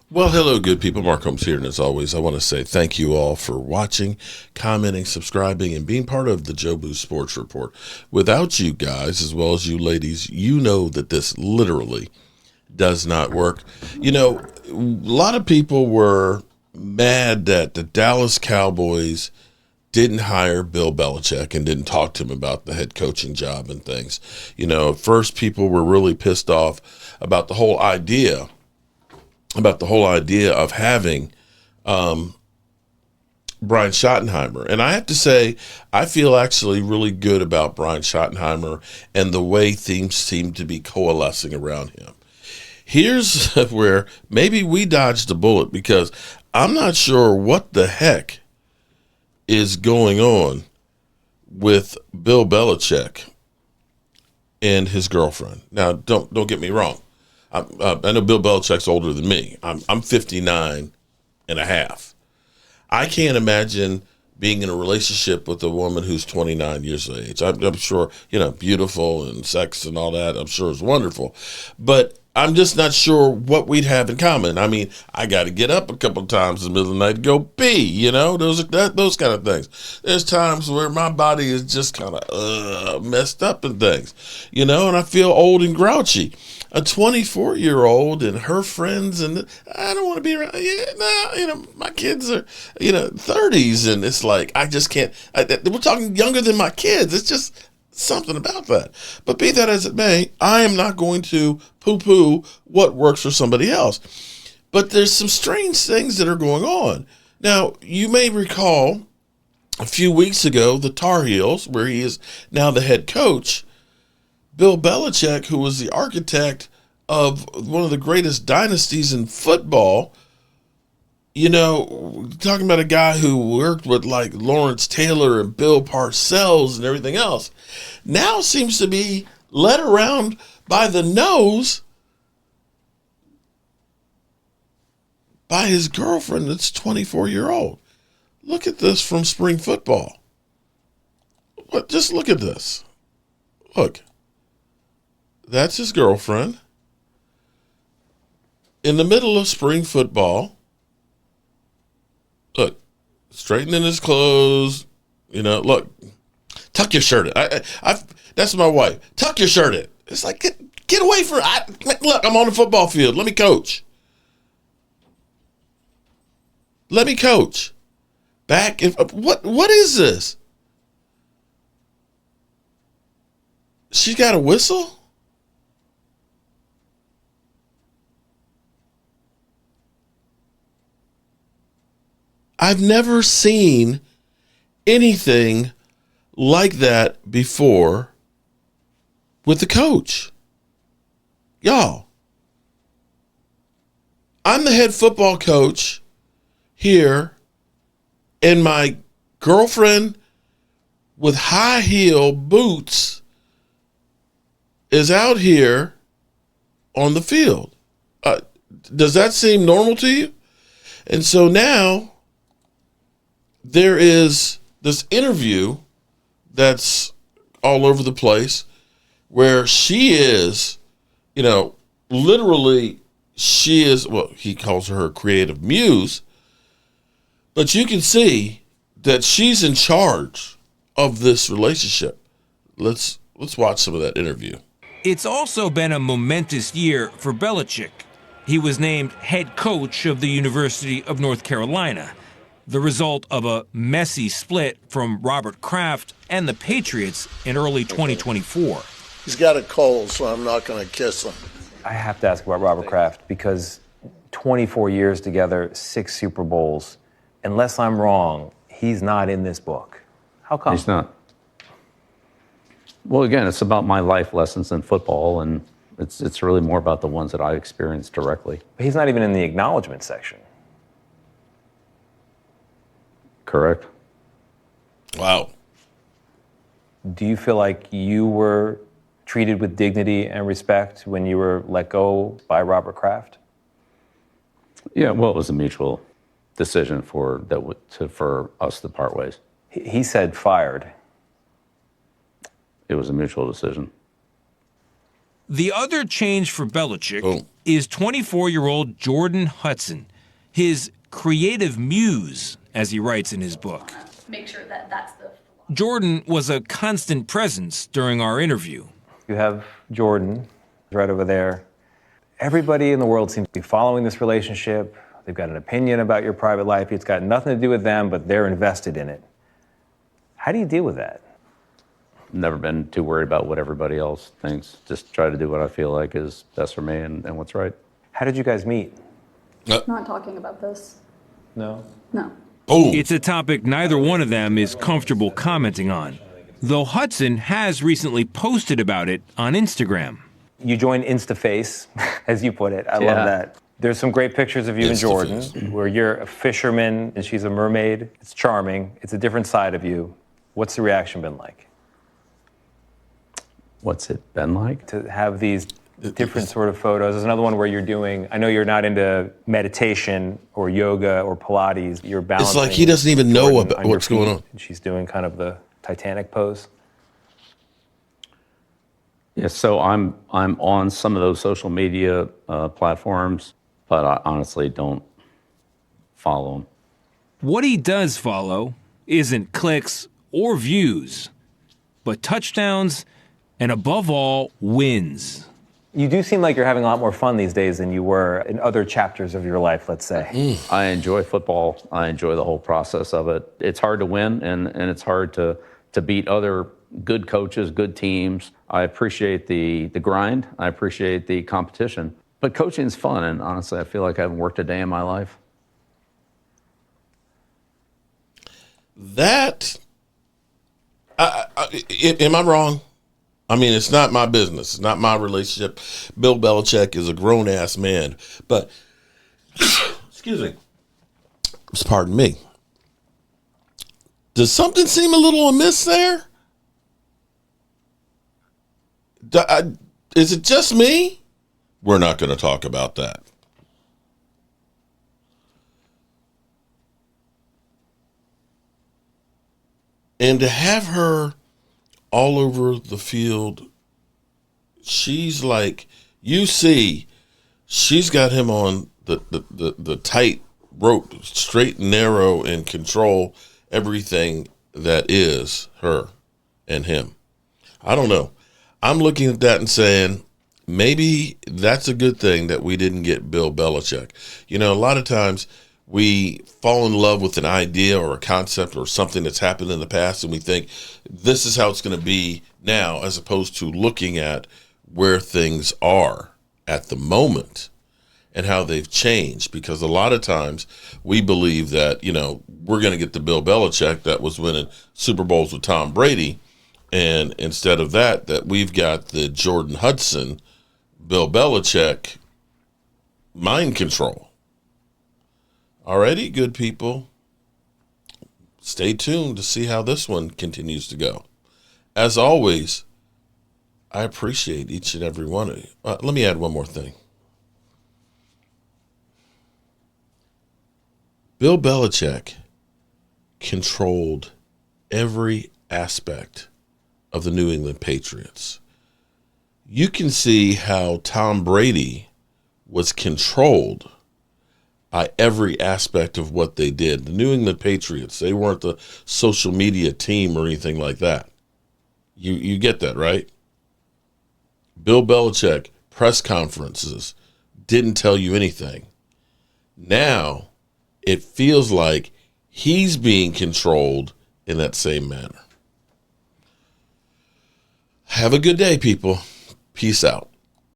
Well, hello, good people. Mark Holmes here, and as always, I want to say thank you all for watching, commenting, subscribing, and being part of the Joe Boo Sports Report. Without you guys, as well as you ladies, you know that this literally does not work. You know, a lot of people were mad that the Dallas Cowboys didn't hire Bill Belichick and didn't talk to him about the head coaching job and things. You know, at first people were really pissed off about the whole idea of having Brian Schottenheimer. And I have to say, I feel actually really good about Brian Schottenheimer and the way things seem to be coalescing around him. Here's where maybe we dodged a bullet, because I'm not sure what the heck is going on with Bill Belichick and his girlfriend. Now, don't get me wrong. I know Bill Belichick's older than me. I'm 59 and a half. I can't imagine being in a relationship with a woman who's 29 years of age. I'm sure, beautiful and sex and all that, I'm sure is wonderful. But I'm just not sure what we'd have in common. I mean, I got to get up a couple of times in the middle of the night to go pee, those kind of things. There's times where my body is just kind of messed up and things, and I feel old and grouchy. A 24-year-old and her friends, and I don't want to be around. My kids are, 30s, and it's like I just can't. We're talking younger than my kids. It's just something about that. But be that as it may, I am not going to poo-poo what works for somebody else. But there's some strange things that are going on. Now, you may recall a few weeks ago, the Tar Heels, where he is now the head coach, Bill Belichick, who was the architect of one of the greatest dynasties in football, talking about a guy who worked with like Lawrence Taylor and Bill Parcells and everything else, now seems to be led around by the nose by his girlfriend that's 24-year-old. Look at this from spring football. Just look at this. Look. That's his girlfriend. In the middle of spring football. Look, straightening his clothes. Look, tuck your shirt in. That's my wife. Tuck your shirt in. It's like, get away from it. Look, I'm on the football field. Let me coach. Back. What is this? She's got a whistle? I've never seen anything like that before with the coach. Y'all, I'm the head football coach here, and my girlfriend with high heel boots is out here on the field. Does that seem normal to you? And so now there is this interview that's all over the place where she is, literally she is, well, he calls her creative muse, but you can see that she's in charge of this relationship. Let's watch some of that interview. It's also been a momentous year for Belichick. He was named head coach of the University of North Carolina, the result of a messy split from Robert Kraft and the Patriots in early 2024. He's got a cold, so I'm not going to kiss him. I have to ask about Robert Kraft because 24 years together, 6 Super Bowls. Unless I'm wrong, he's not in this book. How come? He's not. Well, again, it's about my life lessons in football, and it's really more about the ones that I experienced directly. But he's not even in the acknowledgement section. Correct. Wow. Do you feel like you were treated with dignity and respect when you were let go by Robert Kraft? Yeah, well, it was a mutual decision for us to part ways. He said fired. It was a mutual decision. The other change for Belichick is 24-year-old Jordan Hudson, his creative muse, as he writes in his book. Make sure that that's the... Jordan was a constant presence during our interview. You have Jordan right over there. Everybody in the world seems to be following this relationship. They've got an opinion about your private life. It's got nothing to do with them, but they're invested in it. How do you deal with that? Never been too worried about what everybody else thinks. Just try to do what I feel like is best for me and what's right. How did you guys meet? Not talking about this. No? No. Boom. It's a topic neither one of them is comfortable commenting on, though Hudson has recently posted about it on Instagram. You joined InstaFace, as you put it. I love that. There's some great pictures of you and Jordan, where you're a fisherman and she's a mermaid. It's charming. It's a different side of you. What's the reaction been like? What's it been like? To have these different sort of photos. There's another one where you're doing, I know you're not into meditation or yoga or Pilates. You're balancing. It's like he doesn't even know Jordan about on your what's going feet, on. and she's doing kind of the Titanic pose. Yeah, so I'm on some of those social media platforms, but I honestly don't follow them. What he does follow isn't clicks or views, but touchdowns and, above all, wins. You do seem like you're having a lot more fun these days than you were in other chapters of your life, let's say. I enjoy football. I enjoy the whole process of it. It's hard to win, and it's hard to beat other good coaches, good teams. I appreciate the grind. I appreciate the competition. But coaching's fun, and honestly, I feel like I haven't worked a day in my life. That, am I wrong? I mean, it's not my business. It's not my relationship. Bill Belichick is a grown-ass man. But, excuse me, pardon me. Does something seem a little amiss there? Is it just me? We're not going to talk about that. And to have her all over the field, she's like, you see, she's got him on the tight rope, straight and narrow, and control everything that is her and him. I don't know. I'm looking at that and saying, maybe that's a good thing that we didn't get Bill Belichick. You know, a lot of times we fall in love with an idea or a concept or something that's happened in the past, and we think this is how it's going to be now, as opposed to looking at where things are at the moment and how they've changed. Because a lot of times we believe that, you know, we're going to get the Bill Belichick that was winning Super Bowls with Tom Brady, and instead of that we've got the Jordan Hudson, Bill Belichick mind control. Alrighty, good people. Stay tuned to see how this one continues to go. As always, I appreciate each and every one of you. Let me add one more thing. Bill Belichick controlled every aspect of the New England Patriots. You can see how Tom Brady was controlled by every aspect of what they did. The New England Patriots, they weren't the social media team or anything like that. You get that, right? Bill Belichick, press conferences, didn't tell you anything. Now, it feels like he's being controlled in that same manner. Have a good day, people. Peace out.